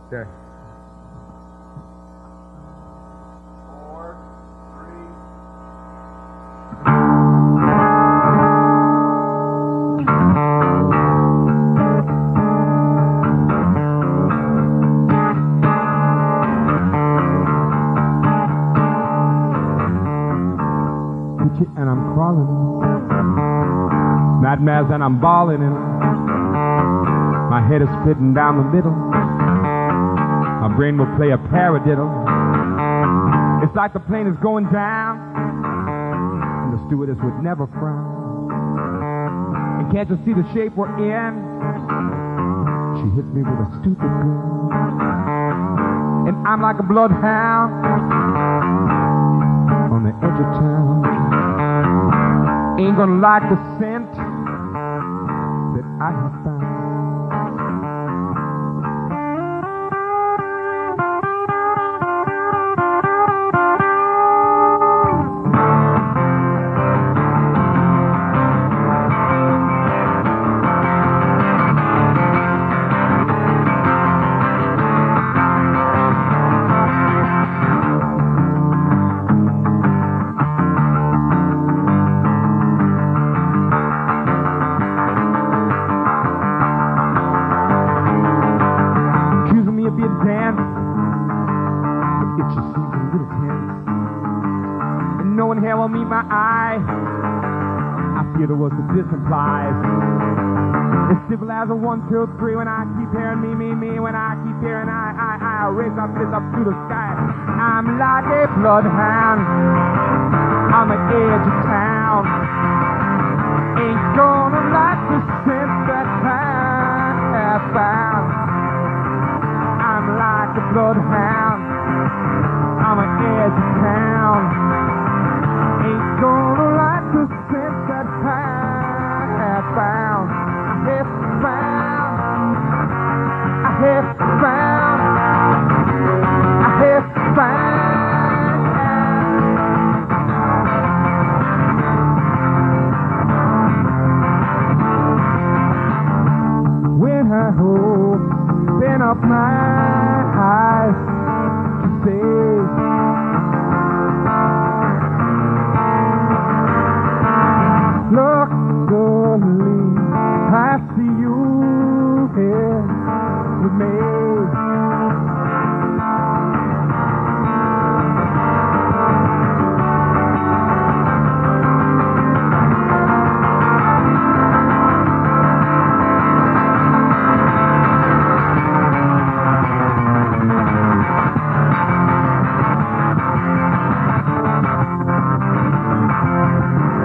Okay. 4, 3. And I'm crawling, not mad and I'm balling in. My head is splitting down the middle. My brain will play a paradiddle. It's like the plane is going down, and the stewardess would never frown. And can't you see the shape we're in? She hits me with a stupid grin, and I'm like a bloodhound on the edge of town. Ain't gonna like the scent that I have found. Meet my eye, I fear the words that this implies. It's simple as a 1, 2, 3. When I keep hearing me, when I keep hearing I raise up this up to the sky. I'm like a bloodhound on the edge of town. Ain't gonna like the scent that I have found. I'm like a bloodhound on the edge of town. Ain't gonna like the scent that I have found. I have found. I have found. I have found. When I open up my eyes to say, luckily, I see you here with me.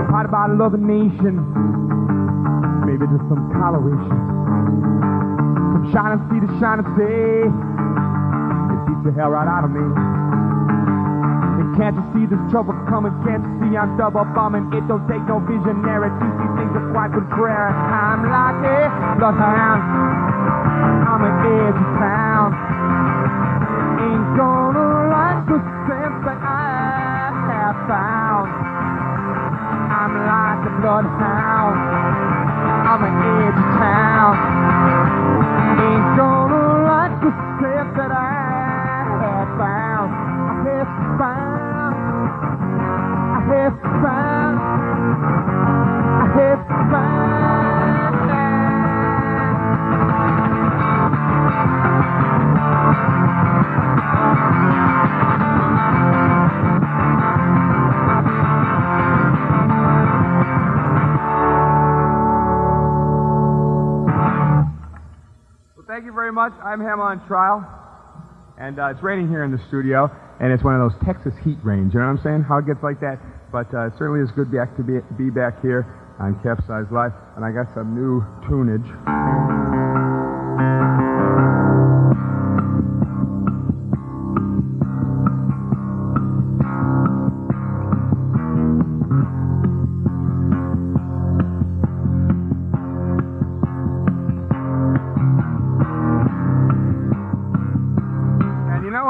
Part about love a nation. Maybe just some toleration. From shining sea to shining sea. It beats the hell right out of me. And can't you see this trouble coming? Can't you see I'm double bumming? It don't take no visionary to see things are quite contrary. I'm like a bloodhound on the edge of town. Ain't gonna like the sense that I have found. I'm like a bloodhound on the edge of town. Ain't gonna like the scent that I have found. I have found. I have found. I have found. Thank you very much. I'm HAMELL on trial, and it's raining here in the studio, and it's one of those Texas heat rains. You know what I'm saying? How it gets like that. But it certainly is good to be back here on CapZeyeZ Live, and I got some new tunage.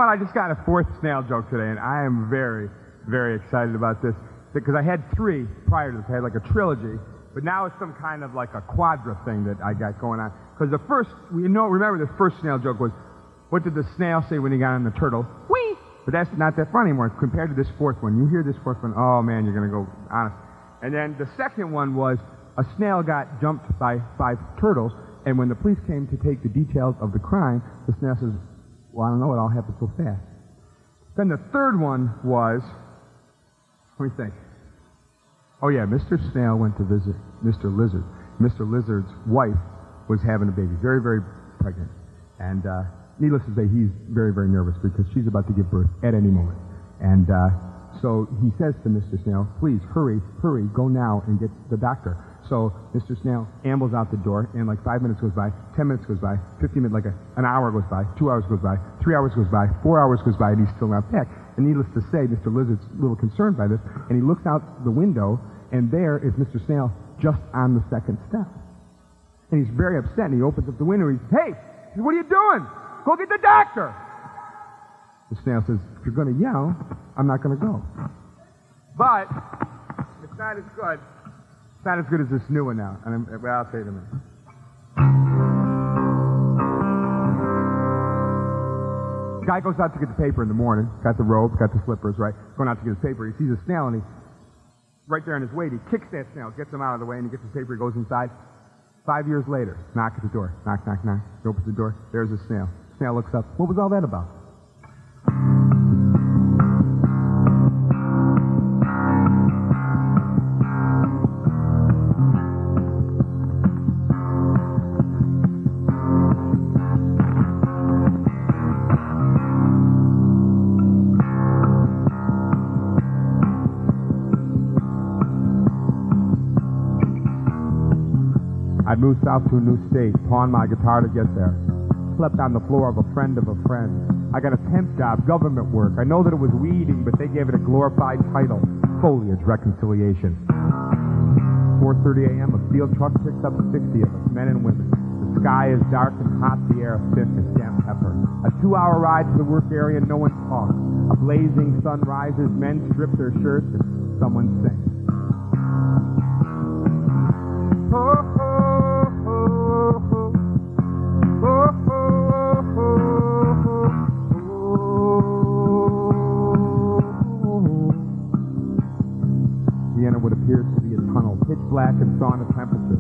I just got a 4th snail joke today, and I am very, very excited about this because I had 3 prior to this. I had like a trilogy, but now it's some kind of like a quadra thing that I got going on. Because the first, remember the first snail joke was, What did the snail say when he got on the turtle? Whee! But that's not that funny anymore compared to this fourth one. You hear this fourth one, oh man, you're going to go honest. And then the second one was a snail got jumped by 5 turtles, and when the police came to take the details of the crime, the snail says, well, I don't know, it all happened so fast. Then the third one was, let me think. Oh yeah, Mr. Snail went to visit Mr. Lizard. Mr. Lizard's wife was having a baby, very, very pregnant. And needless to say, he's very, very nervous because she's about to give birth at any moment. And so he says to Mr. Snail, please, hurry, go now and get the doctor. So Mr. Snail ambles out the door, and like 5 minutes goes by, 10 minutes goes by, 15 minutes, like an hour goes by, 2 hours goes by, 3 hours goes by, 4 hours goes by, and he's still not back. And needless to say, Mr. Lizard's a little concerned by this, and he looks out the window, and there is Mr. Snail just on the second step. And he's very upset, and he opens up the window, and he says, hey, what are you doing? Go get the doctor! The snail says, if you're going to yell, I'm not going to go. But it's not as good. It's not as good as this new one now. And I'll tell you in a minute. Guy goes out to get the paper in the morning. Got the robe, got the slippers, right? Going out to get his paper. He sees a snail, and he, right there on his weight, he kicks that snail, gets him out of the way, and he gets his paper, he goes inside. 5 years later, knock at the door. Knock, knock, knock. He opens the door. There's a snail. Snail looks up. What was all that about? I'd moved south to a new state, pawned my guitar to get there. Slept on the floor of a friend of a friend. I got a temp job, government work. I know that it was weeding, but they gave it a glorified title, Foliage Reconciliation. 4:30 a.m., a field truck picks up 60 of us, men and women. The sky is dark and hot, the air thick as damp pepper. A 2-hour ride to the work area, no one talks. A blazing sun rises, men strip their shirts, and someone sings. We enter what appears to be a tunnel, pitch black and sauna temperature.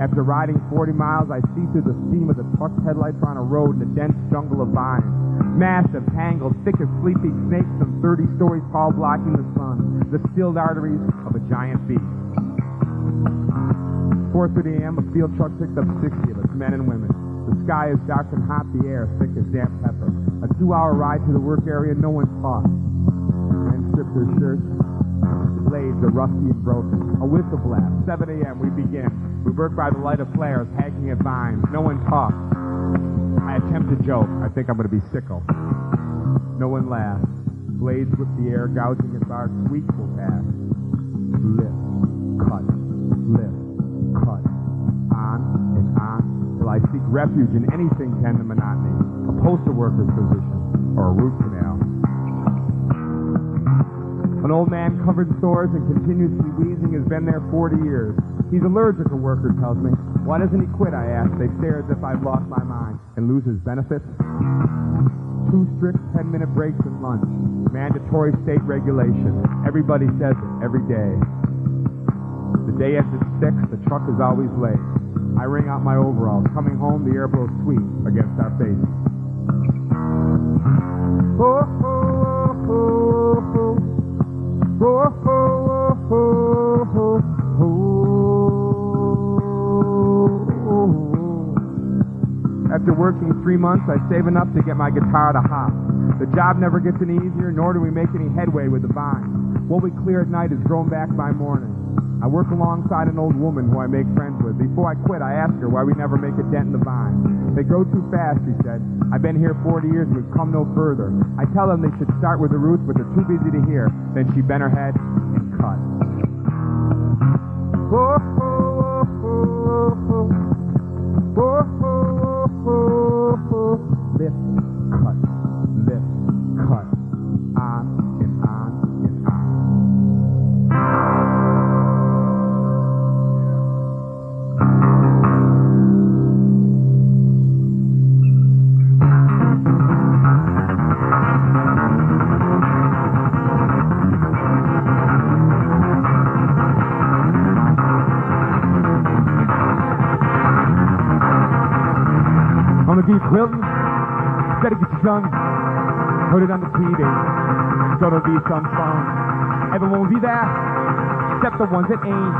After riding 40 miles, I see through the steam of the truck's headlights on a road in a dense jungle of vines. Massive, tangled, thick as sleeping snakes, some 30 stories tall, blocking the sun. The stilled arteries of a giant beast. 4:30 a.m., a field truck picks up 60 of us, men and women. The sky is dark and hot, the air thick as damp pepper. A 2-hour ride to the work area, no one talks. Men strip their shirts. Blades are rusty and broken. A whistle blast. 7 a.m. we begin. We work by the light of flares, hacking at vines. No one talks. I attempt a joke. I think I'm going to be sickle. No one laughs. Blades whip the air, gouging at barks. Weeks will pass. Lift, cut, lift, cut. On and on till I seek refuge in anything to end the monotony. A postal worker's position or a root canal. An old man covered in sores and continuously wheezing has been there 40 years. He's allergic, a worker tells me. Why doesn't he quit, I ask. They stare as if I've lost my mind. And lose his benefits? 2 strict 10-minute breaks at lunch. Mandatory state regulation. Everybody says it every day. The day ends at 6, the truck is always late. I wring out my overalls. Coming home, the air blows sweet against our faces. Oh, oh, oh, oh, oh. Oh, oh, oh, oh, oh, oh. After working 3 months, I save enough to get my guitar to hop. The job never gets any easier, nor do we make any headway with the vines. What we clear at night is grown back by morning. I work alongside an old woman who I make friends with. Before I quit, I ask her why we never make a dent in the vines. They grow too fast, she said. I've been here 40 years and we've come no further. I tell them they should start with the roots, but they're too busy to hear. Then she bent her head and cut. Oh, oh, oh, oh, oh. Oh, oh, oh, oh, oh. Lift, cut, lift, cut. On and on and on. Gonna be quilting, better get your gun, put it on the TV. It's gonna be some fun. Everyone will be there, except the ones that ain't.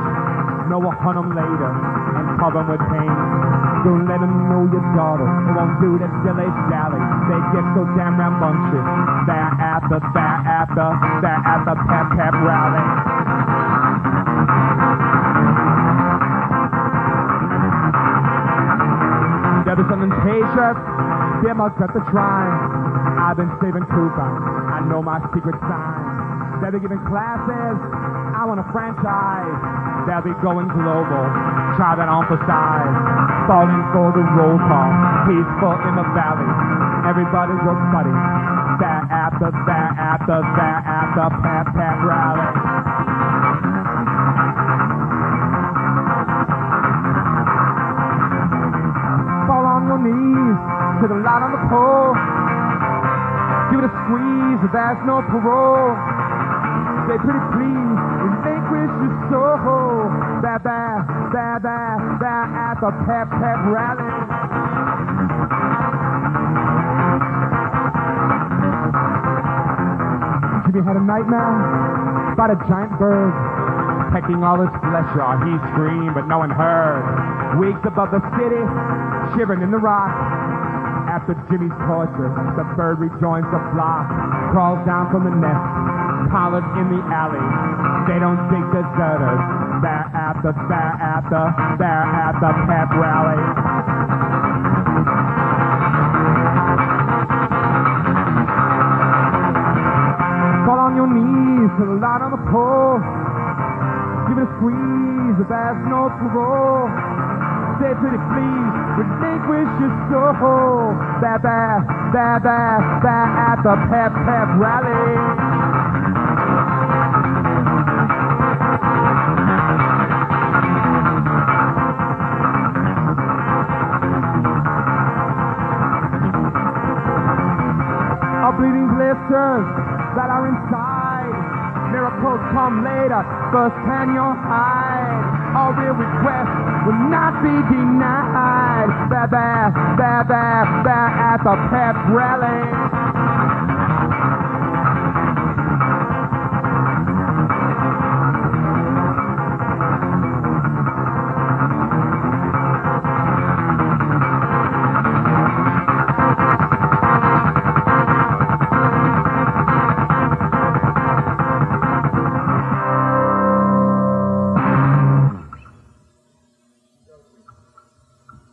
No, we'll hunt them later and cover them with pain. Don't let them know your daughter. They won't do that silly sally. They get so damn rambunctious. They're at the pep rally. There be some impatient, they must at the shrine. I've been saving coupons, I know my secret sign. They'll be giving classes, I want a franchise. They'll be going global, try that on for size. Falling for the roll call, peaceful in the valley. Everybody's your buddy. They're at the pep rally. Fall on your knees to the light on the pole. Give it a squeeze, there's no parole. Say pretty please, relinquish your soul. They're at the pep rally. Jimmy had a nightmare about a giant bird pecking all his flesh off. He screamed, but no one heard. Wakes above the city, shivering in the rock. After Jimmy's torture, the bird rejoins the flock, crawls down from the nest, collared in the alley. They don't think deserters. They're at the pep rally. Fall on your knees to the light on the pole. Give it a squeeze, there's no parole. Say pretty please, relinquish your soul. They're at the pep rally. Our bleeding blisters that are inside, miracles come later, first can your hide. All real requests will not be denied. They're at the pep rally.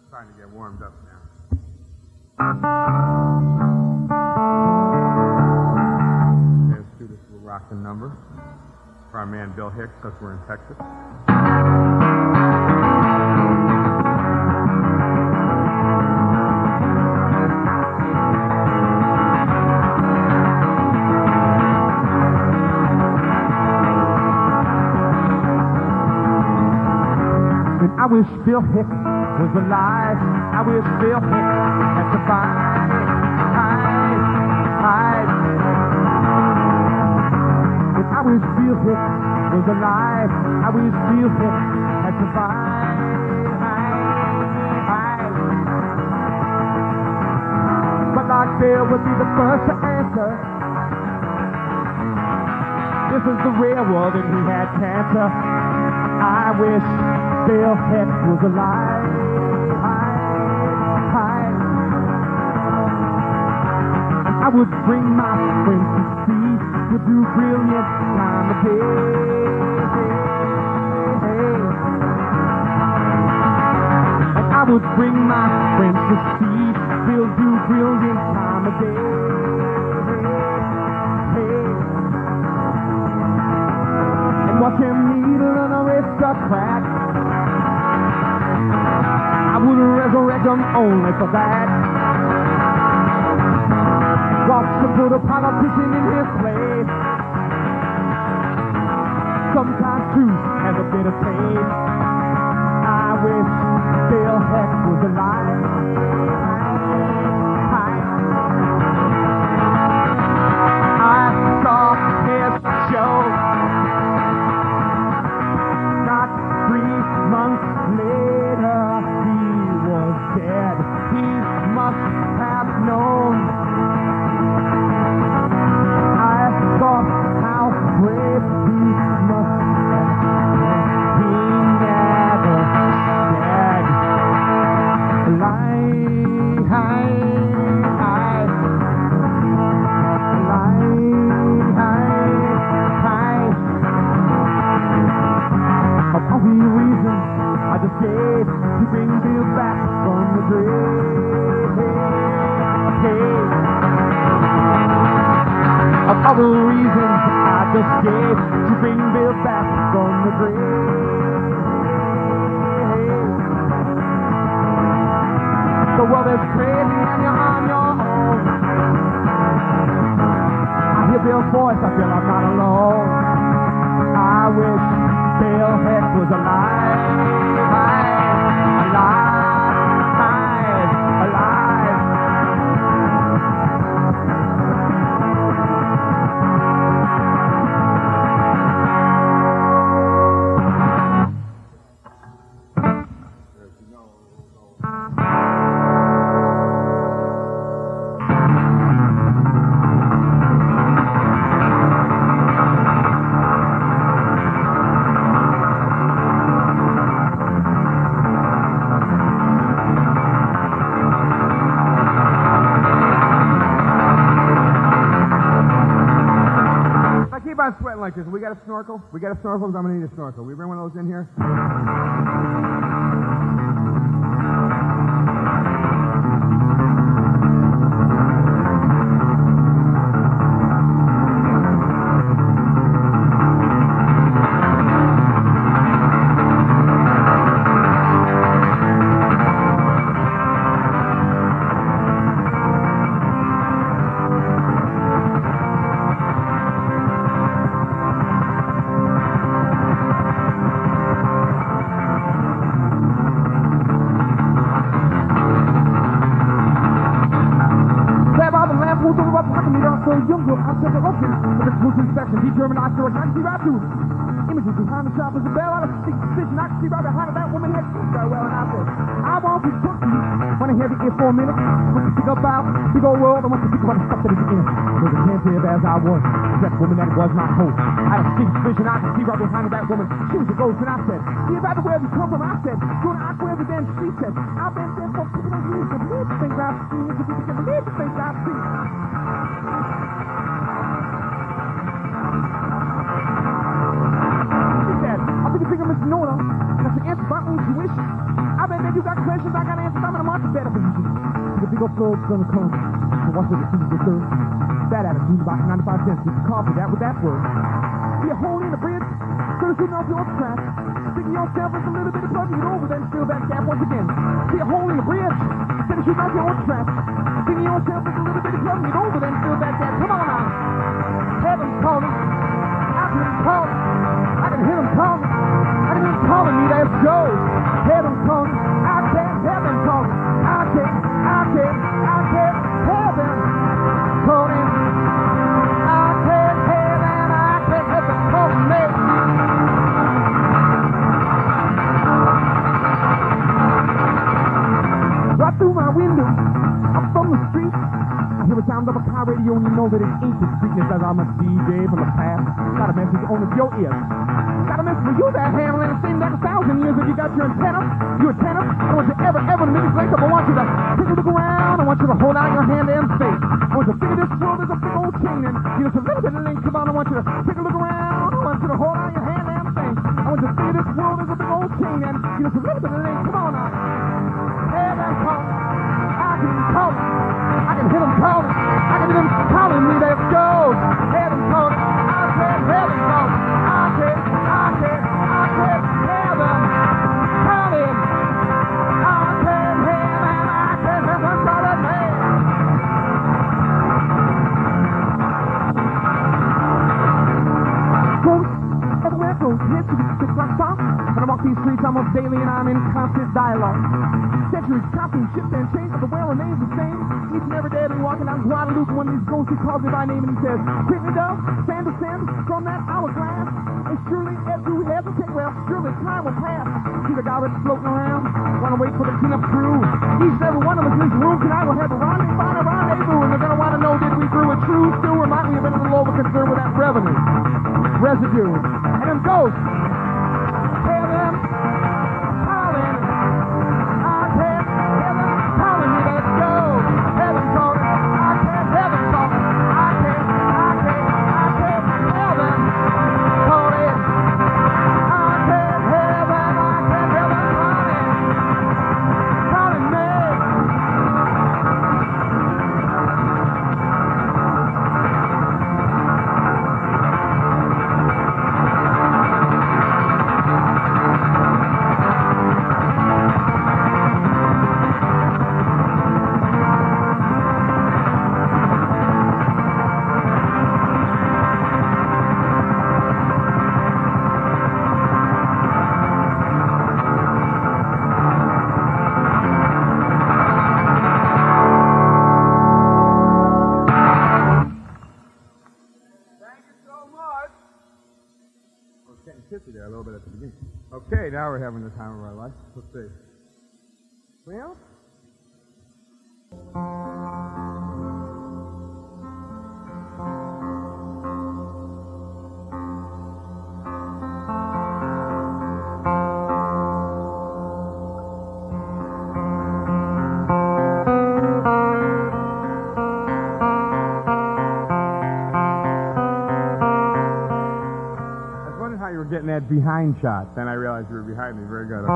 Trying to get warmed up now. Let's do this little rockin' number for our man Bill Hicks, because we're in Texas. And I wish Bill Hicks was alive. I wish Bill Hicks had survived. And I wish Bill Hicks was alive. I wish Bill Hicks had survived. But like Bill would be the first to answer. This is the real world and he had cancer. I wish Bill Hicks was alive. I would bring my friends to see would do brilliant time of day. And I would bring my friends to see we'll do brilliant time of day. And watch him needle an aristocrat. I would resurrect them only for that. Watch to put a politician in his place. Sometimes truth has a bitter taste. I wish Bill Hicks was alive. I saw his show. Not 3 months later, he was dead. He must the grave. The world is crazy and you're on your own. I hear Bill's voice, I feel I'm not alone. I wish Bill Hicks was alive. Alive. I'm sweating like this. We got a snorkel? We got a snorkel? I'm going to need a snorkel. We bring one of those in here? Determined I saw it, I can see right through it. Images behind the shop is a bell out of stick decision. I can see right behind it, that woman had seen very well, and I said, I want to talk to you. When I hear the ear for a minute, I want to think about big old world, I want to think about the stuff that is in it. There's a attentive as I was, that woman that was my host. I had a stick vision, I can see right behind that woman. She was a ghost, and I said, see about where you come from? I said, go to Aqua then she said, I've been there for people don't use the believe the things I've seen, if you can believe the things I've seen. Mr. Nona, that's the answer about intuition. I bet that you got questions, I got answers, I'm in a much better position. The big old flow's gonna come. So watch what the things get through. That attitude about 95 cents. Get your coffee, that with that word. See a hole in the bridge, so shooting off your track. Sticking yourself with a little bit of plugging it over, then fill that gap once again. See a hole in the bridge, instead of shooting off your track. Sticking yourself with a little bit of plugging it over, then fill that gap. Come on now. Heaven's calling. I can call. I can hear them calling. Heaven's calling me, there it goes. Heaven's calling. I can't, heaven's calling. I can't, heaven calling. I can't, heaven calling me. Right through my window, up from the street, I hear the sound of a car radio and you know that it ain't the sweetness as I'm a DJ from the past. Got a message on your ears. Got a message for you there, Hamill, and it seemed like 1,000 years that you got your antenna. Your antenna. I want you ever to make it length up. I want you to take a look around. I want you to hold out your hand and say, I want you to figure this world is a big old chain and give us a little bit of length. Come on, I want you to take a look around. I want you to hold out your hand and say, I want you to figure this world is a big old chain and give us a little bit of length. Come on now. Heaven calling. I can call it. I can hear them calling. I can hear them calling me. There it goes. Heaven calling. I said heaven calling. I said heaven calling. When I walk these streets almost daily and I'm in constant dialogue. Centuries copy, shift and change, but the world remains the same. Each and every day I've been walking down Guadalupe, one of these ghosts, he calls me by name and he says, quickly dove, stand descend from that hourglass. And surely as you hesitate, well, surely time will pass. See the garbage floating around, wanna wait for the cleanup crew. Each and every one of us in this room tonight will have a rendezvous, and they're gonna wanna know, did we brew a true stew, or might we have been a little over concerned with that residue, and them ghosts. Heaven calling. I can't, heaven calling me, let's go. Heaven calling. I can't, heaven calling. I can't, heaven calling. I can't, heaven calling me. Well? Getting that behind shot. Then I realized you were behind me. Very good. Okay.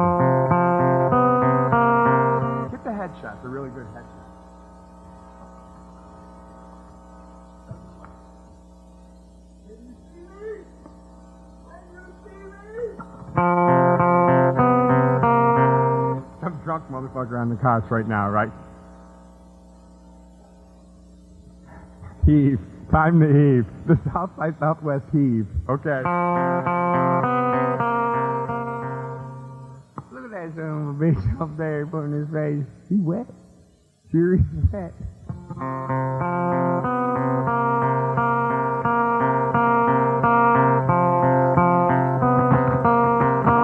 Get the headshot. The really good headshot. Can you see me? Can you see me? Some drunk motherfucker on the couch right now, right? Heave. Time to heave. The South by Southwest heave. Okay. Look at that son of a bitch up there putting his face. He wet. Sure he's wet. Oh,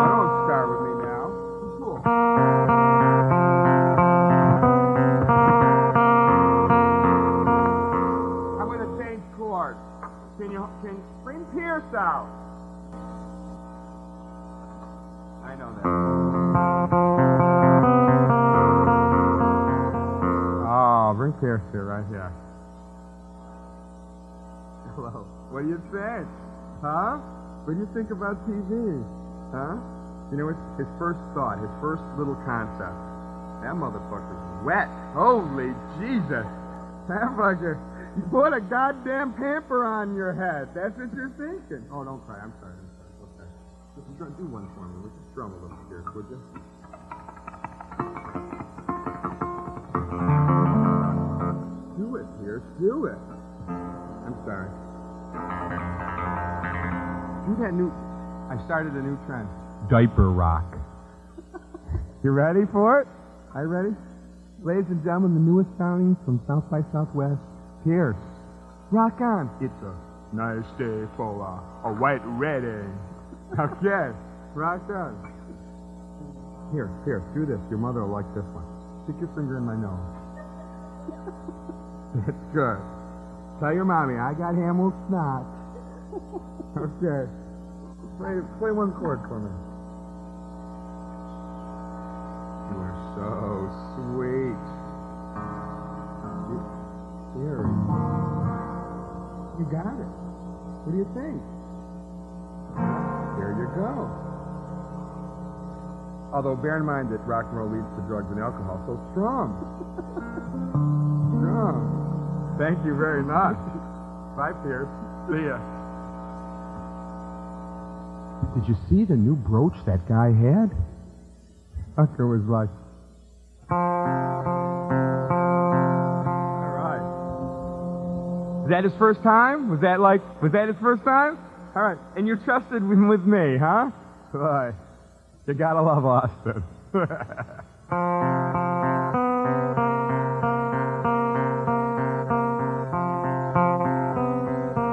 don't start with me now. Cool. I'm going to change chords. Can bring Pierce out? I know that. Oh, bring Pierce here, right here. Hello. What do you think? Huh? What do you think about TV? Huh? You know, it's his first thought, his first little concept. That motherfucker's wet. Holy Jesus. That fucker. You put a goddamn pamper on your head. That's what you're thinking. Oh, don't cry. I'm sorry. Okay. Just do one for me. Would you strum a little here, would you? Do it, Pierce. Do it. I'm sorry. Do that new... I started a new trend. Diaper rock. You ready for it? Are you ready? Ladies and gentlemen, the newest sounding from South by Southwest. Pierce, rock on. It's a nice day for a white wedding. Okay, rock on. Here, do this. Your mother will like this one. Stick your finger in my nose. That's good. Tell your mommy, I got Hamel snot. Okay. Play one chord for me. You are so sweet. Here. You got it. What do you think? There you go. Although bear in mind that rock and roll leads to drugs and alcohol, so strum. Strum. Thank you very much. Bye, Pierce. See ya. Did you see the new brooch that guy had? Tucker was like... Was that his first time? Was that his first time? All right. And you trusted him with me, huh? Boy, you gotta love Austin.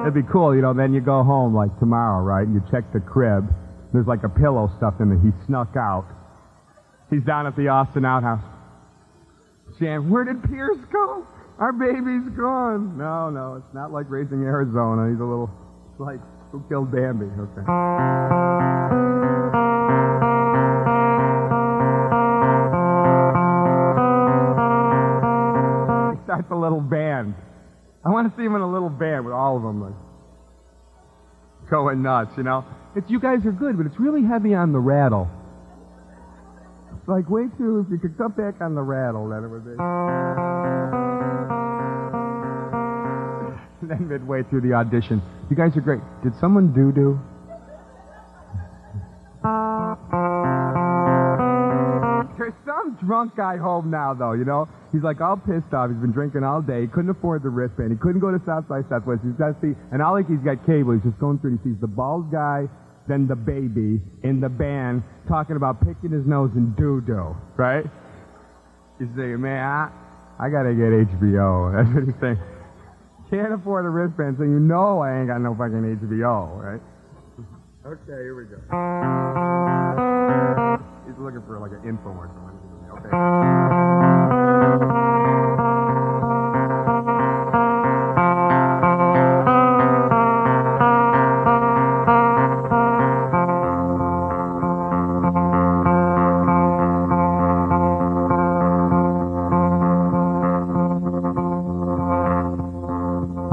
It'd be cool, you know, then you go home like tomorrow, right? You check the crib. There's like a pillow stuffed in there. He snuck out. He's down at the Austin outhouse. Sam, where did Pierce go? Our baby's gone. No, it's not like raising Arizona. He's a little, it's like, who killed Bambi? Okay. He starts a little band. I want to see him in a little band with all of them, like, going nuts, you know? You guys are good, but it's really heavy on the rattle. It's like, way too, if you could cut back on the rattle, then it would be... Then midway through the audition, you guys are great. Did someone doo-doo? There's some drunk guy home now, though, you know? He's like all pissed off. He's been drinking all day. He couldn't afford the wristband. He couldn't go to South by Southwest. He's got to see, and all like he's got cable. He's just going through and he sees the bald guy, then the baby in the band talking about picking his nose and doo-doo, right? He's saying, man, I got to get HBO. That's what he's saying. Can't afford a wristband, so you know I ain't got no fucking HBO, right? Okay, here we go. He's looking for like an infomercial. Okay.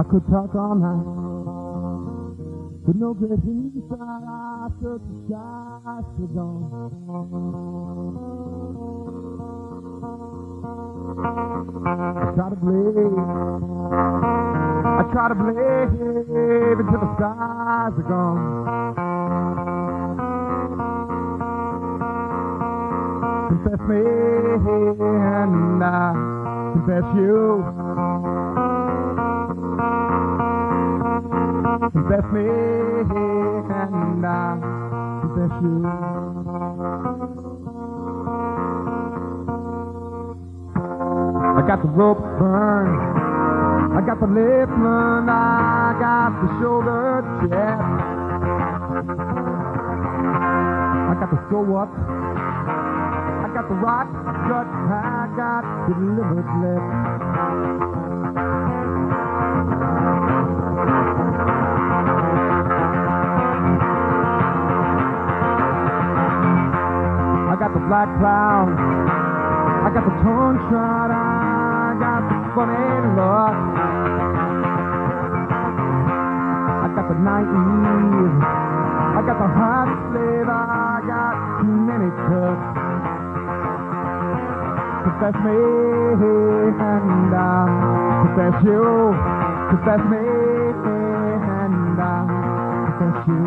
I could talk all night, but no good inside. I search the sky till dawn. I try to believe until the skies are gone. Confess me and I confess you. Confess me and I confess you. I got the rope burned, I got the left one, I got the shoulder jab, I got the so what, I got the right gut, I got the limitless. I got the black cloud, I got the tongue shot, I got the funny look, I got the naive, I got the hot slave, I got too many cuts. Confess me and I confess you. Confess me and I confess you.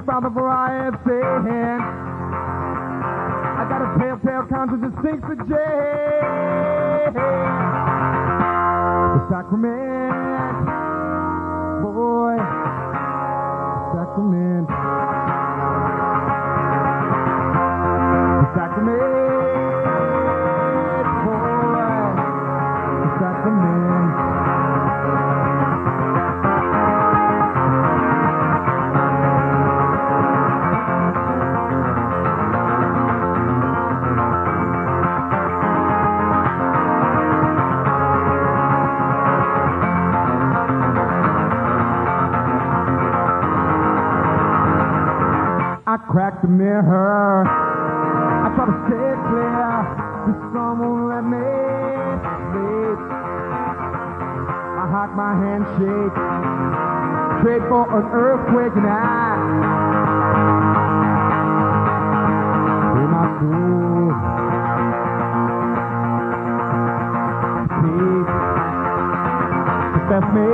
From the variety hand, I got a telltale conscience that stinks of jail. The sacrament, boy, the sacrament. The sacrament, boy, the sacrament. I cracked the mirror, I try to stay clear, the sun won't let me sleep. I hide my handshake, trade for an earthquake, and I free my soul. Peace, confess me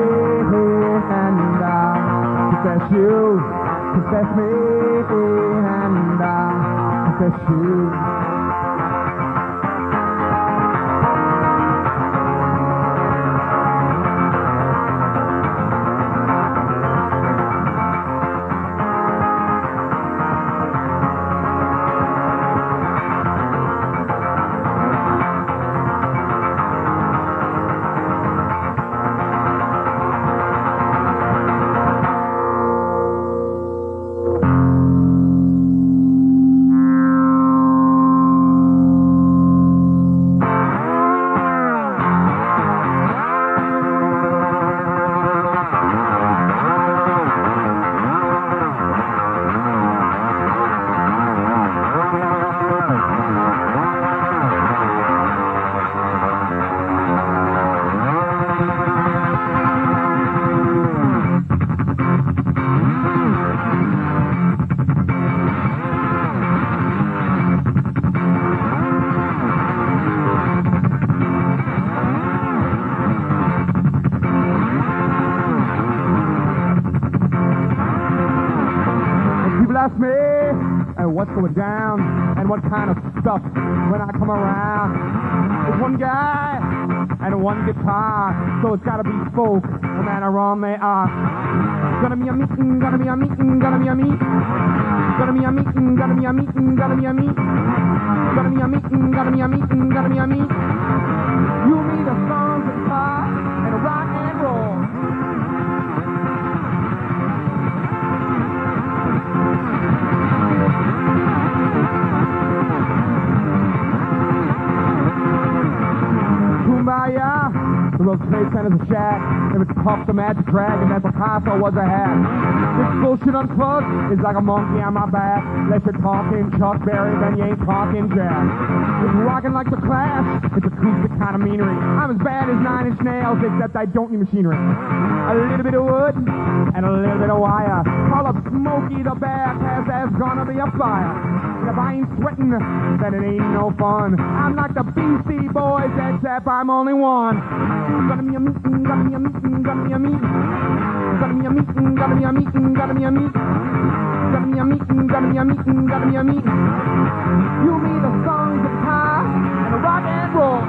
and I confess you. Confess me and I confess you. Ask me what's going down and what kind of stuff when I come around. There's one guy and one guitar, so it's gotta be folk no matter wrong they are. Gonna be a meeting, gonna be a meeting, gonna be a meet. Gonna be a meeting, gonna be a meeting, gonna be a meet. Gonna be a meeting, gonna be a meeting, gonna be a meet. You need a songs and pop and a rock and roll. World Trade Center's a shack. If it's Puff's a magic dragon, that Picasso was a hack. This bullshit unplugged is like a monkey on my back. Unless you're talking Chuck Berry, then you ain't talking Jack. It's rocking like the Clash. It's acoustic kind of meanery. I'm as bad as 9 Inch Nails, except I don't need machinery. A little bit of wood and a little bit of wire. Call up Smokey the Bear, cause there's gonna be a fire. And if I ain't sweating, then it ain't no fun. I'm like the BC Boys, except I'm only one. Gonna be a meeting, gonna be a meeting, gonna be a meeting. Gonna be a meeting, gonna be a meeting, gonna be a meeting. Gonna be a meeting, gonna be a meeting, gonna be a meeting. You mean the songs of pie and the rock and roll.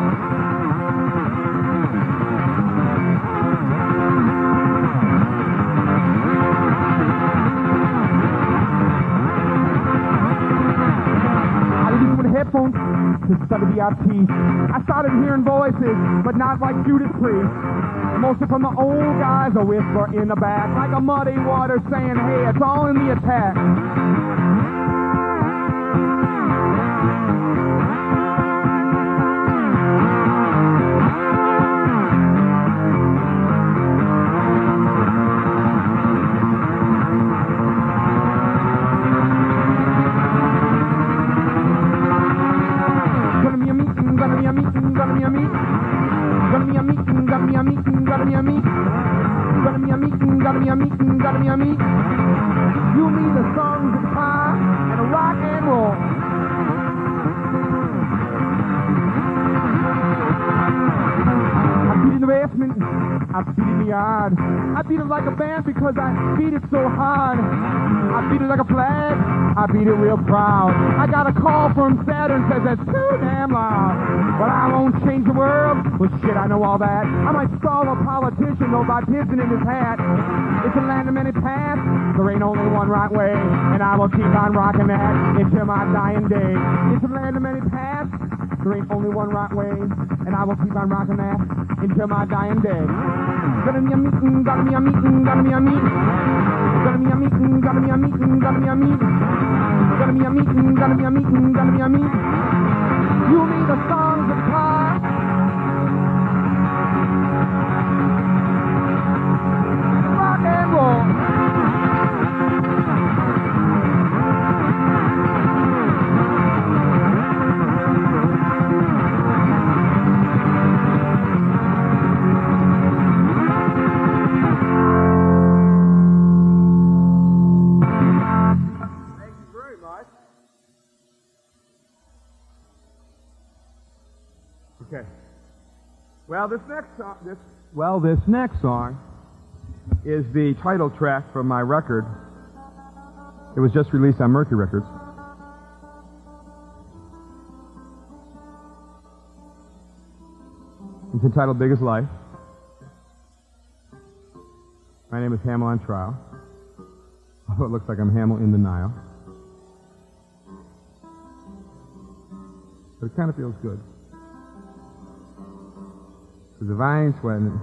Headphones to study the artiste. I started hearing voices, but not like Judas Priest. Mostly from the old guys, a whisper in the back, like a muddy water saying, hey, it's all in the attack. You mean the songs of pie and a rock and roll. I beat in the basement, I beat in the yard. I beat it like a band because I beat it so hard. I beat it like a flag, I beat it real proud. I got a call from Saturn, says that's too damn loud. But I won't change the world, well shit, I know all that. I might stall a politician though by pissing in his hat. It's a land of many paths, there ain't only one right way. And I will keep on rocking that until my dying day. It's a land of many paths, there ain't only one right way. And I will keep on rocking that until my dying day. Gonna be a meeting, gonna be a meeting, gonna be a meeting. Gonna be a meeting, gonna be a meeting, gonna be a meeting. Gonna be a meeting, gonna be a meeting, gonna be a meeting. You need the songs of pie. Rock and roll. Okay. Well, this next song is the title track from my record. It was just released on Mercury Records. It's entitled Big as Life. My name is Hamel on Trial. Although it looks like I'm Hamel in the Nile. But it kind of feels good. Because if I ain't sweating it,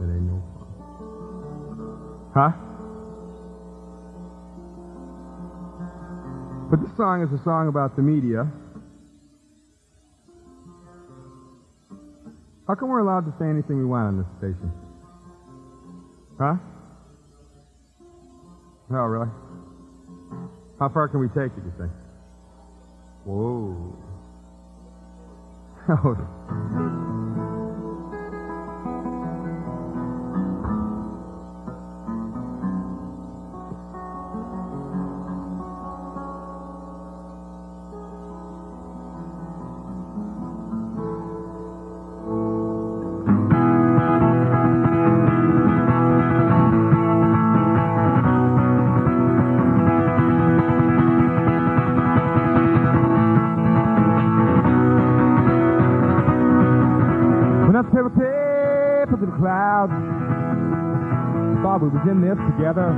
it ain't no fun. Huh? But this song is a song about the media. How come we're allowed to say anything we want on this station? Huh? Oh, really? How far can we take it, you think? Whoa. Oh. Paper to the clouds. Thought we was in this together.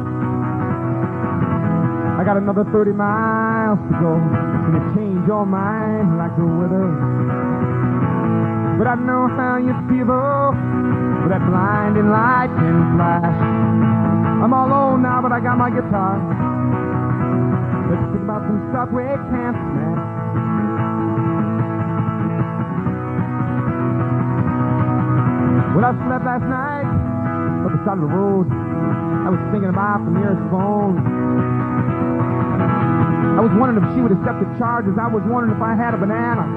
I got another 30 miles to go. Can you change your mind like the weather? But I know how you feel though. With that blinding light can flash. I'm all alone now, but I got my guitar. Let's think about some stuff we can't smash. But I slept last night up the side of the road. I was thinking about the nearest phone. I was wondering if she would accept the charges. I was wondering if I had a banana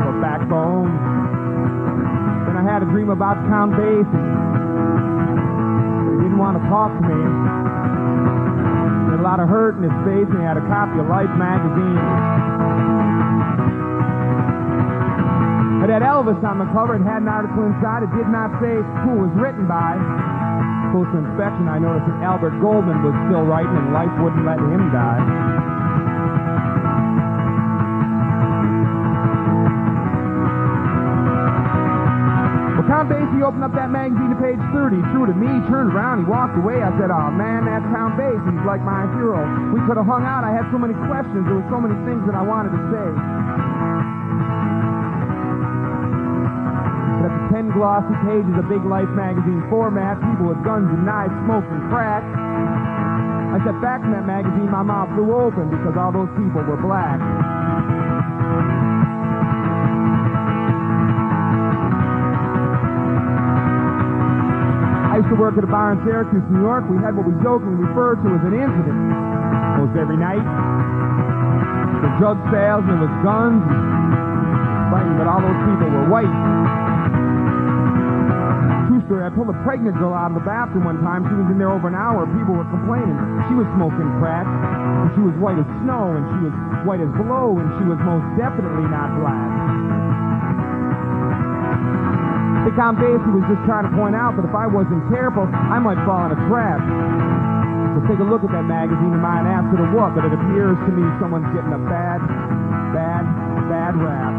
or backbone. Then I had a dream about Count Basie. But he didn't want to talk to me. He had a lot of hurt in his face, and he had a copy of Life magazine. It had Elvis on the cover. It had an article inside. It did not say who it was written by. Closer inspection, I noticed that Albert Goldman was still writing, and life wouldn't let him die. Well, Count Basie opened up that magazine to page 30, threw it at me, turned around, he walked away. I said, "Oh man, that's Count Basie. He's like my hero. We could have hung out. I had so many questions. There were so many things that I wanted to say." But at the 10 glossy pages of big Life magazine format, people with guns and knives smoking crack. I sat back in that magazine, my mouth flew open because all those people were black. I used to work at a bar in Syracuse, New York. We had what we jokingly referred to as an incident. Almost every night. The drug sales, and there was guns, and fighting, but all those people were white. True story, I pulled a pregnant girl out of the bathroom one time. She was in there over an hour. People were complaining. She was smoking crack, and she was white as snow, and she was white as blow, and she was most definitely not black. I think Count Basie was just trying to point out that if I wasn't careful, I might fall in a trap. So take a look at that magazine of mine, ask it or what, but it appears to me someone's getting a bad rap.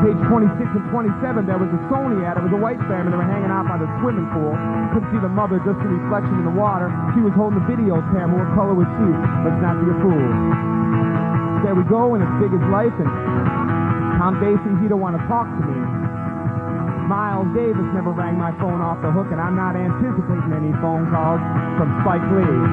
Page 26 and 27, there was a Sony ad. It was a white family. They were hanging out by the swimming pool. Couldn't see the mother, just the reflection in the water. She was holding the video camera. What color was she? Let's not be a fool. There we go, and it's big as life, and Count Basie, he don't want to talk to me. Miles Davis never rang my phone off the hook, and I'm not anticipating any phone calls from Spike Lee.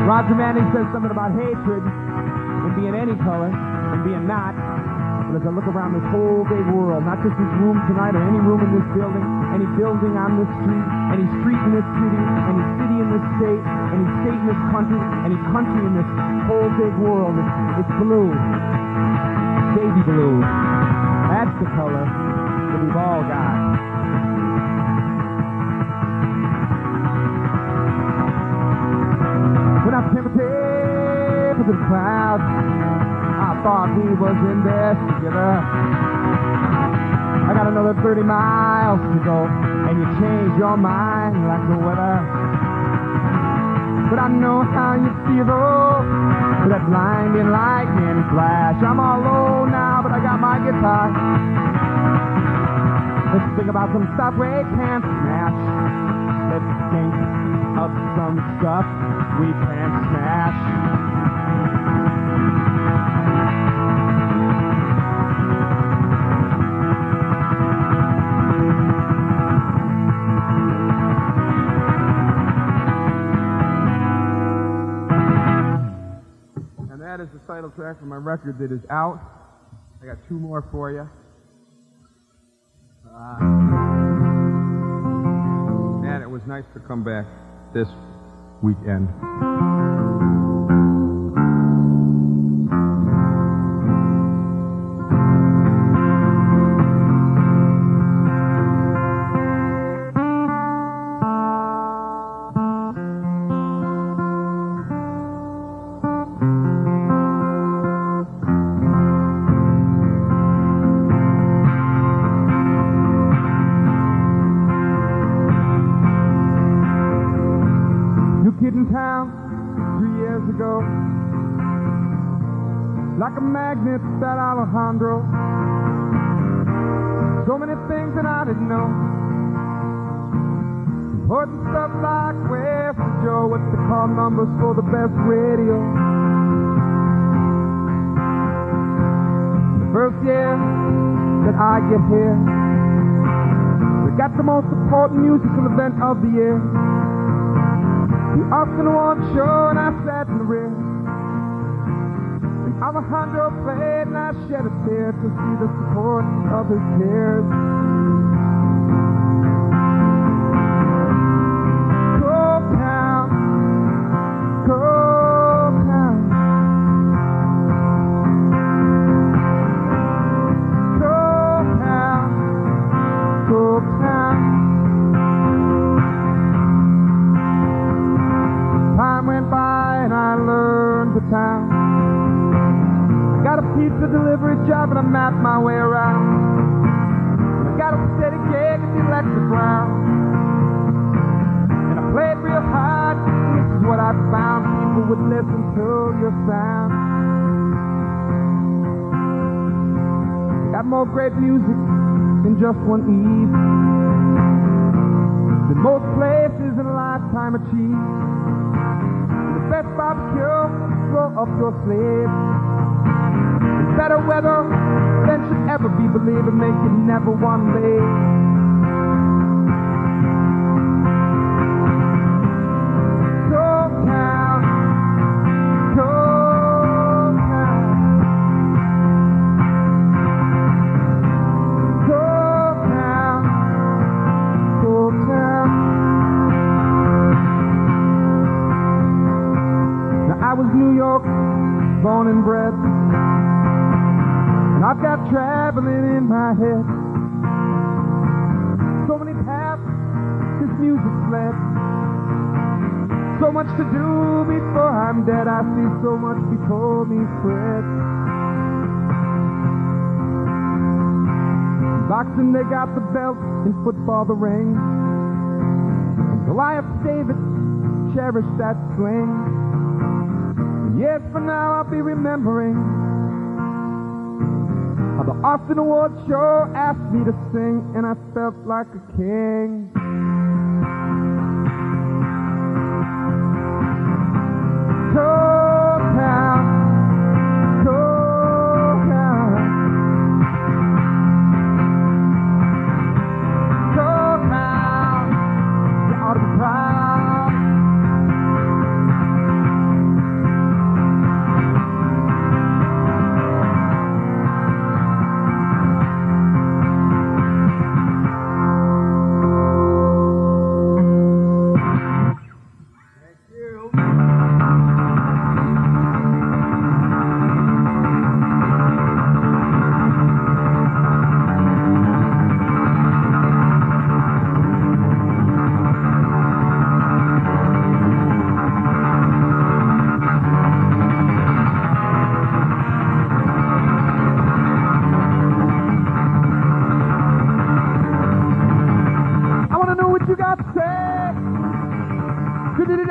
Roger Manning says something about hatred and being any color and being not. But as I look around this whole big world, not just this room tonight or any room in this building, any building on this street, any street in this city, any city in this state, any state in this country, any country in this whole big world, it's blue. Baby blue. That's the color that we've all got. When I temper to the clouds, I thought we was in this together. I got another 30 miles to go, and you change your mind like the weather. But I know how you feel though, with that blinding lightning flash. I'm all alone now, but I got my guitar. Let's think about some stuff we can't smash. Let's think of some stuff we can't smash. That is the title track from my record that is out. I got two more for you. And it was nice to come back this weekend. In town 3 years ago, like a magnet, that Alejandro. So many things that I didn't know. Important stuff like where's the Joe, what's the call numbers for the best radio. The first year that I get here, we got the most important musical event of the year. The Austin Award show and I sat in the rear. And Alejandro played and I shed a tear to see the support of his peers. Time went by and I learned the town. Got a pizza delivery job and I mapped my way around. I got a steady gig at the electric ground. And I played real hard, and this is what I found. People would listen to your sound. Got more great music in just one eve than most places in a lifetime achieve. The best barbecue, roll up your sleeves. And better weather than should ever be believed and make you never want to leave. New York, born and bred, and I've got traveling in my head. So many paths this music's led. So much to do before I'm dead. I see so much before me spread. Boxing, they got the belt. In football, the ring. And Goliath, David, cherish that sling. Yes, for now I'll be remembering how the Austin Award show asked me to sing, and I felt like a king. You ought to be proud.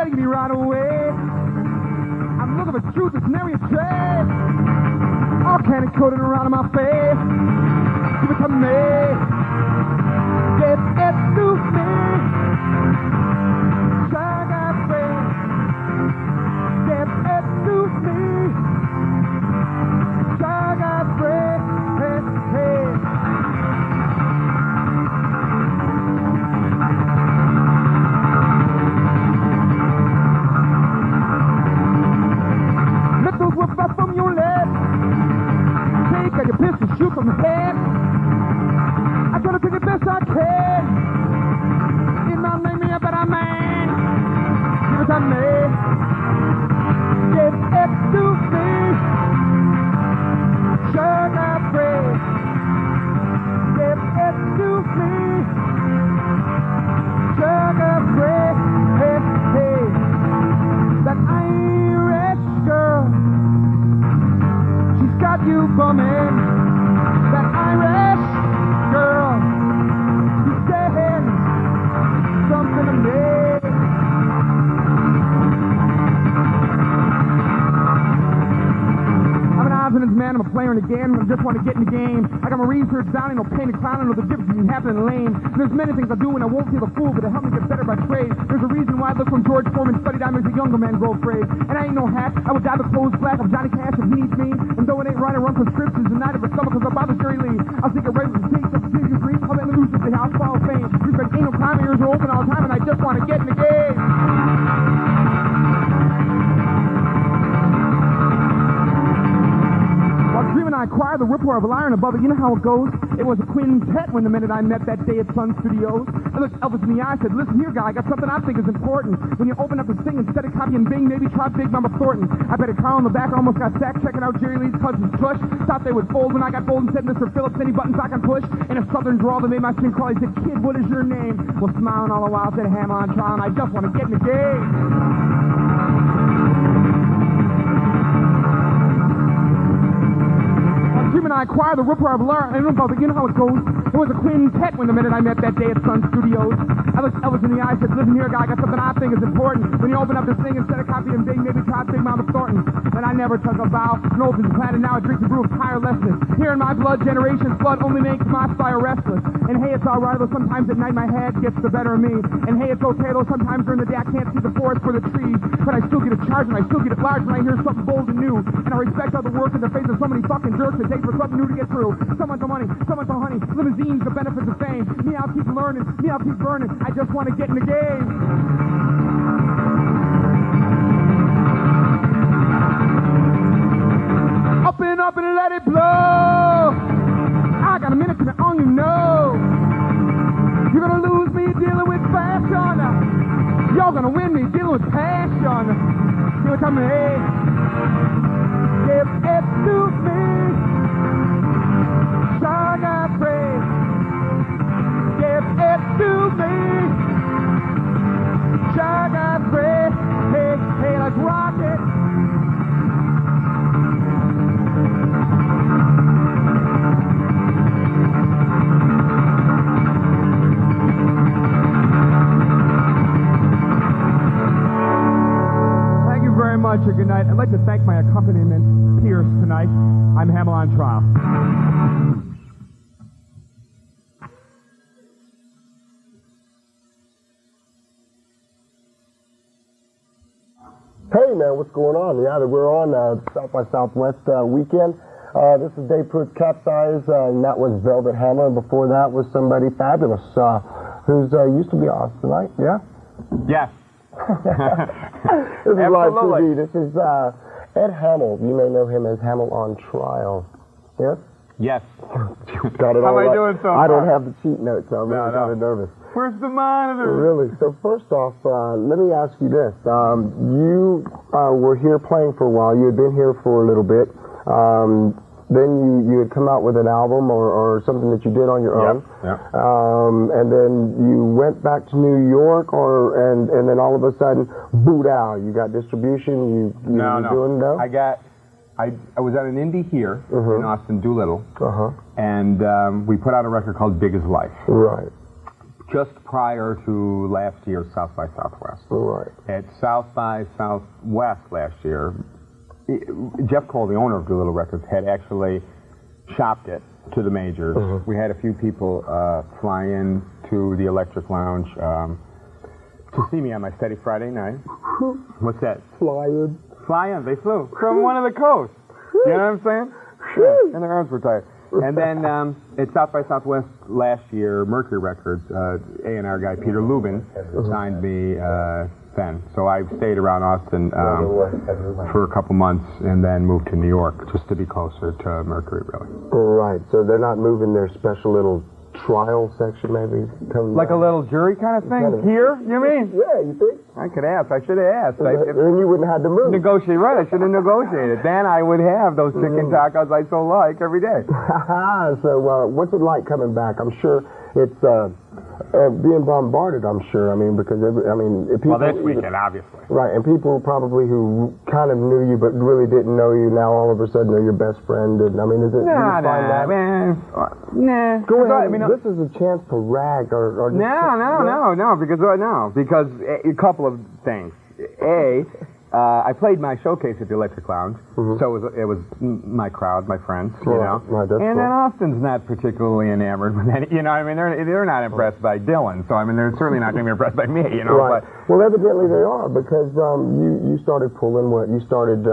Take me right away. I'm looking for truth that's nary a trace. All candy coated around in my face. Give it to me. Give it to me. Sugar free. Give it to me. Sugar free. Hey, hey. From your left, take out your pistol, shoot from the head. I gotta take the best I can. It might make me a better man. Give it to me. Give it to me. Sugar free. Give it to me. Sugar free. Hey, hey. That Irish girl. Got you bumming, that Irish girl. She's saying something to me. I'm an odds-and-ends man, I'm a player in the game, I just want to get in the game. I got my research down, ain't no painted clown, I know the difference between happy and lame. There's many things I do and I won't feel a fool, but it helped me get better by trade. There's a reason why I look from George Foreman, studied I makes a younger man grow afraid. And I ain't no hack, I would dye the clothes black, I'm Johnny Cash if he needs me. And though it ain't right, I run prescriptions and night of a stomach cause I bother Jerry Lee. I'll take a right with the taste of the serious dream, I'll let me lose the house, fall of fame. Respect ain't no crime, ears are open all the time and I just want to get in the game. choir, the rapport of a lyre, and above it, you know how it goes. It was a quintet when the minute I met that day at Sun Studios. I looked Elvis in the eye, I said, listen here, guy, I got something I think is important. When you open up the thing, instead of copying Bing, maybe try Big Mama Thornton. I bet a car on the back almost got sacked checking out Jerry Lee's cousin's tush. Thought they would fold when I got bold and said, Mr. Phillips, any buttons I can push? In a southern drawl that made my skin crawl, he said, kid, what is your name? Well, smiling all the while, said, Hamel on trial, and I just want to get in the game. Jim and I acquired the rapport of Laura, and you know how it goes. It was a quintet when the minute I met that day at Sun Studios. I looked Elvis in the eye, said, listen here, guy, I got something I think is important. When you open up this thing, instead of copying Bing, maybe try Big Mama Thornton. And I never took a vow, no open plan, and now I drink the brew of tirelessness. Here in my blood, generation's blood only makes my fire restless. And hey, it's alright, though sometimes at night my head gets the better of me. And hey, it's okay, though sometimes during the day I can't see the forest for the trees. But I still get a charge, and I still get it large when I hear something bold and new. And I respect all the work in the face of so many fucking jerks that take for something new to get through. Someone for money, someone for honey, limousines, the benefits of fame. Me, I'll keep learning, me, I'll keep burning. I just want to get in the game. Up and let it blow. I got a minute to be on, you know. You're gonna lose me dealing with fashion. You're gonna win me dealing with passion. Give it to me. Give it to me. Song I pray. Give it to me. Song I pray. Hey, hey, let's rock it. Much or good night. I'd like to thank my accompaniment peers tonight. I'm Hamel on trial. Hey man, what's going on? Yeah, we're on South by Southwest weekend. This is Dave Pruitt's CapZeyeZ, and that was Velvet Hammer, and before that was somebody fabulous who's used to be ours tonight. Yeah. Yes. This is live TV. This is Ed Hamel. You may know him as Hamel on Trial. Yes? Yes. Got it all How am I right. doing so I don't far? have the cheat notes, so I'm really kind of nervous. Where's the monitor? Really? So first off, let me ask you this. You were here playing for a while. You had been here for a little bit. Then you had come out with an album or something that you did on your own. Yeah. And then you went back to New York, and then all of a sudden, boot out. You got distribution. You No. doing no? I was at an indie here in Austin, Doolittle, and we put out a record called Big as Life. Right. Just prior to last year's South by Southwest. Right. At South by Southwest last year, Jeff Cole, the owner of Doolittle Records, had actually shopped it to the majors. We had a few people fly in to the Electric Lounge to see me on my steady Friday night. What's that? Fly in. Fly in. They flew from one of the coasts. You know what I'm saying? Yeah. And their arms were tired. And then at South by Southwest last year, Mercury Records, A&R guy Peter Lubin signed me then. So I stayed around Austin for a couple months and then moved to New York just to be closer to Mercury, really. Right. So they're not moving their special little trial section, maybe? Like a little jury kind of thing? Here, you mean? Yeah, you think? I could ask. I should have asked. Then you wouldn't have to move. Negotiate, right. I should have negotiated. Then I would have those chicken tacos I so like every day. So what's it like coming back? I'm sure it's being bombarded, I'm sure. I mean, because, people... Well, this weekend, obviously. Right, and people probably who kind of knew you but really didn't know you now all of a sudden are your best friend. And, I mean, is it... Nah, man. Nah. Go ahead. This is a chance to rag or No, because a couple of things. I played my showcase at the Electric Lounge, so it was my crowd, my friends, you know. Right, and then Austin's not particularly enamored with any, they're not impressed by Dylan, so they're certainly not going to be impressed by me, you know. Right. But, well, evidently they are, because you started pulling what? You started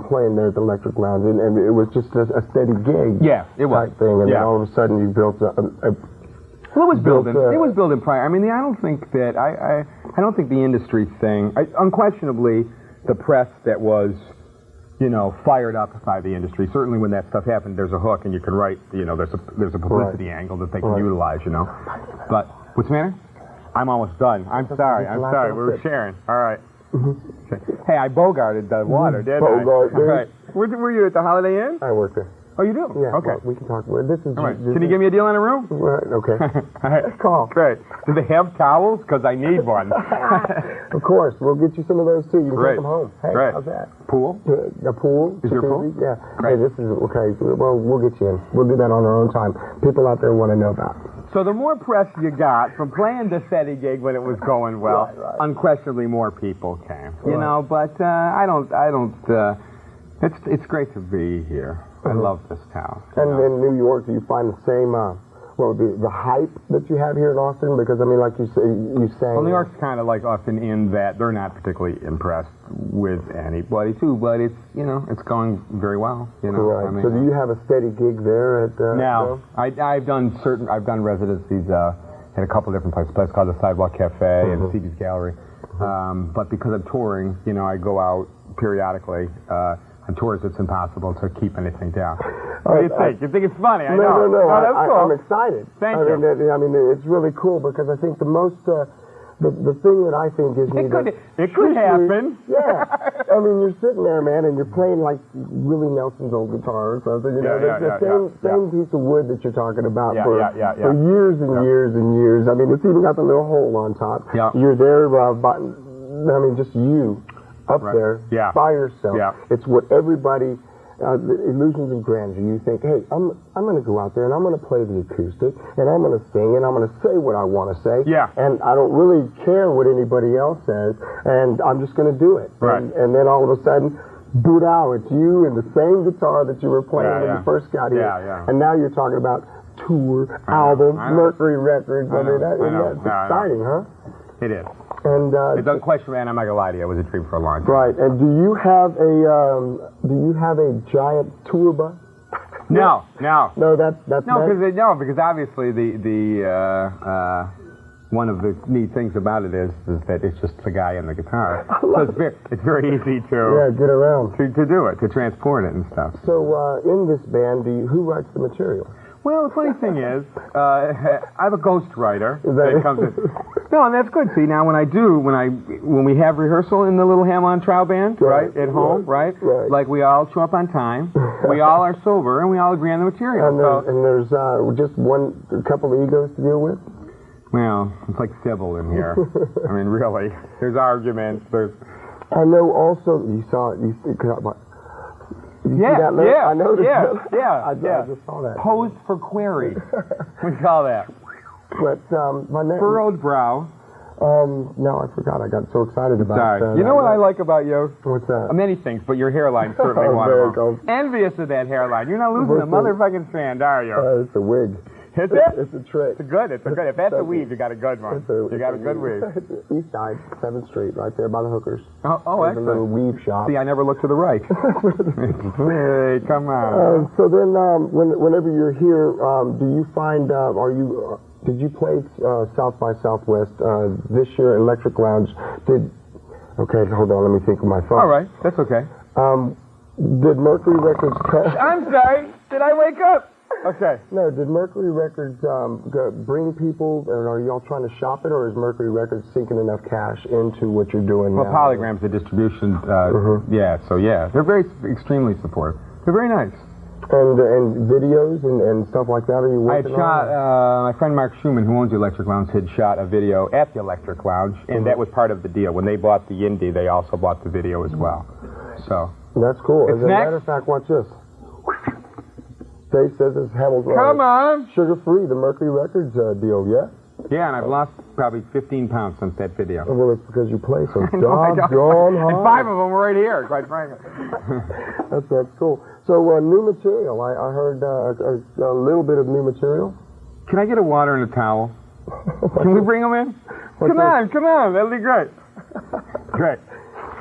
playing there at the Electric Lounge, and it was just a steady gig. Yeah, it was. Type thing, and then all of a sudden you built Well, it was building. It was building prior. I don't think that I don't think the industry thing. Unquestionably, the press that was you know, fired up by the industry. Certainly when that stuff happened, there's a hook and you can write, you know, there's a publicity angle that they can utilize, you know. But, what's the matter? I'm almost done. I'm sorry. We were sharing. All right. Okay. Hey, I bogarted the water, didn't I? Bogart, All right. Were you at the Holiday Inn? I work there. Oh, you do? Yeah. Okay. Well, we can talk. This is. All right. Can you give me a deal on a room? Right, okay. All right. Call. Great. Do they have towels? Because I need one. Of course. We'll get you some of those too. You can Great. take them home. Hey, Great. how's that? Pool? A pool? Is your pool? Yeah. Great. Hey, this is okay. Well, we'll get you in. We'll do that on our own time. People out there want to know about it. So the more press you got from playing the SETI gig when it was going well, unquestionably more people came. You know, but it's great to be here. I love this town. And in New York, do you find the same, the hype that you have here in Austin? Because, I mean, like you say... Well, New York's kind of like Austin in that they're not particularly impressed with anybody, too, but it's, you know, it's going very well, you know. Right. I mean, So do you have a steady gig there at... now, I've done residencies at a couple different places. A place called the Sidewalk Cafe and Stevie's Gallery. But because I'm touring, you know, I go out periodically. On tours, it's impossible to keep anything down. What do you think? You think it's funny? I know. No. That's cool. I'm excited. Thank you. I mean, it's really cool because I think the most... The thing that I think gives me it could happen. Yeah. I mean, you're sitting there, man, and you're playing like Willie Nelson's old guitar or something. You know, the same piece of wood that you're talking about for years and years and years. I mean, it's even got the little hole on top. Yeah. You're there, just you up there by yourself. Yeah. It's what everybody... the illusions of grandeur. You think, hey, I'm going to go out there and I'm going to play the acoustic and I'm going to sing and I'm going to say what I want to say. Yeah. And I don't really care what anybody else says, and I'm just going to do it. Right. And then all of a sudden, boot out, it's you and the same guitar that you were playing when you first got here. And now you're talking about tour, album, Mercury Records. I mean, that's exciting, huh? It is. And it doesn't question, man. I'm not gonna lie to you. It was a dream for a long time. Right. And do you have a giant tour bus? No. No, that's because obviously one of the neat things about it is that it's just the guy and the guitar. So it's very easy to get around to do it, to transport it and stuff. So in this band, who writes the material? Well, the funny thing is, I have a ghostwriter that comes in. No, and that's good. See, now when we have rehearsal in the little Hamel Trow band, right, at home, right, like we all show up on time, we all are sober, and we all agree on the material. And there's just a couple of egos to deal with? Well, it's like civil in here. I mean, really. There's arguments. I know also, you saw I noticed. I just saw that. Posed for query. We call that. But my name... Furrowed brow. No, I forgot. I got so excited about that. You know what I like about you? What's that? Many things, but your hairline's certainly one of them. Envious of that hairline. You're not losing a motherfucking strand, are you? It's a wig. Is it? It's a trick. It's good. If that's a weave, you got a good one. You got a good weave. East side, 7th Street, right there by the hookers. Oh, excellent. A little weave shop. See, I never looked to the right. Hey, come on. So then, whenever you're here, do you find, did you play South by Southwest this year, Electric Lounge? Okay, hold on, let me think of my thoughts. All right, that's okay. Did Mercury Records... I'm sorry, did I wake up? Okay. No, did Mercury Records bring people, and are y'all trying to shop it, or is Mercury Records sinking enough cash into what you're doing now? Well, Polygram's the distribution, they're extremely supportive. They're very nice. And videos and stuff like that, are you working on? I had shot, my friend Mark Schumann, who owns the Electric Lounge, had shot a video at the Electric Lounge, and that was part of the deal. When they bought the Indie, they also bought the video as well. So. That's cool. As a matter of fact, watch this. Dave says it's Hamill's Come on! Sugar-free, the Mercury Records deal, yeah? Yeah, and I've lost probably 15 pounds since that video. Well, it's because you play so doggone hard. And 5 of them were right here, quite frankly. That's cool. So, new material. I heard a little bit of new material. Can I get a water and a towel? Can we bring them in? Come on, that'll be great. Great.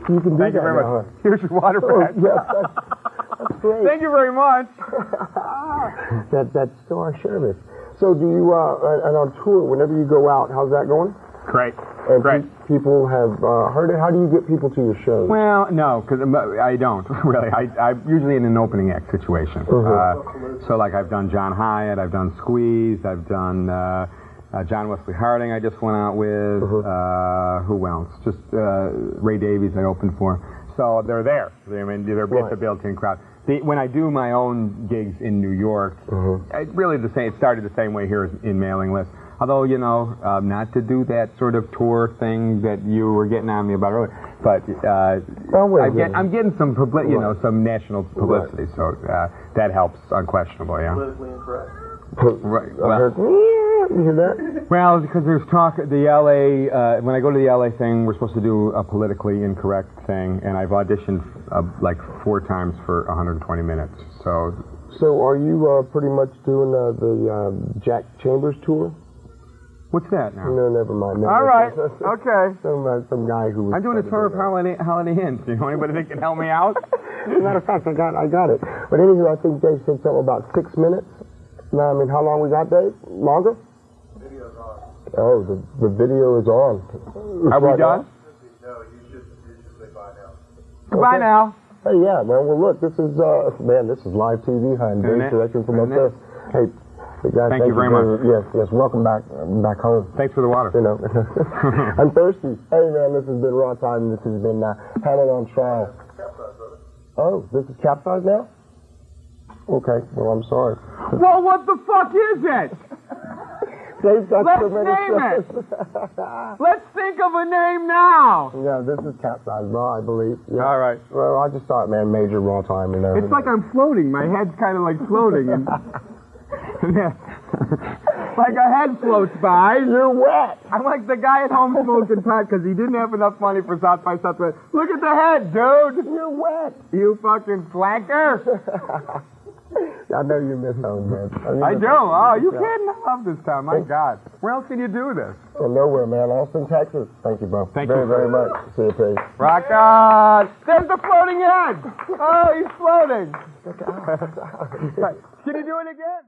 You can do Thank you very much. Huh? Here's your water back. That's great. Thank you very much. That's still our service. So do you, and on tour, whenever you go out, how's that going? Great. And Great. people have heard it. How do you get people to your shows? Well, no, because I don't really. I'm usually in an opening act situation. So like I've done John Hyatt, I've done Squeeze, I've done John Wesley Harding. I just went out with. Who else? Just Ray Davies. I opened for. So they're there. I mean, they're it's a built-in crowd. When I do my own gigs in New York, it's really the same. It started the same way here as in mailing lists. Although, you know, not to do that sort of tour thing that you were getting on me about earlier, but I'm getting some you know, some national publicity, so that helps unquestionably. Yeah. Politically incorrect. Right. Well, you hear that? well, because there's talk. The LA. When I go to the LA thing, we're supposed to do a politically incorrect thing, and I've auditioned like 4 times for 120 minutes. So are you pretty much doing the Jack Chambers tour? what's that now? No, never mind. No, All right. Okay. Some guy who was. I'm doing a tour of Holiday Inns. Do you know anybody that can help me out? As a matter of fact, I got it. But anyway, I think Dave said something about 6 minutes. No, I mean, how long we got, Dave? Longer? Video's on. Oh, the video is on. Are we done? No, you should say bye now. Goodbye now. Hey, yeah, man. Well, look, this is live TV, huh? And Dave directing from up there. Hey, guys, thank you very much. Yes, welcome back home. Thanks for the water. You know, I'm thirsty. Hey, man, this has been rAwTiMe. This has been HAMELL on Trial. Oh, this is CapZeyeZ now? Okay, well, I'm sorry. Well, what the fuck is it? Dave's got Let's so many name shows. Let's think of a name now. Yeah, this is CapZeyeZ, I believe. Yeah. All right. Well, I just thought, man, major rAwTiMe, you know. It's like I'm floating. My head's kind of like floating. And like a head floats by. You're wet. I'm like the guy at home smoking pot because he didn't have enough money for South by Southwest. Look at the head, dude. You're wet. You fucking flanker. I know you miss home, man. I do. Oh, you kidding? I love this town. My God. Where else can you do this? Well, nowhere, man. Austin, Texas. Thank you, bro. Thank very, you very much. See you, Pete. Rock on. There's the floating head. Oh, he's floating. Can you do it again?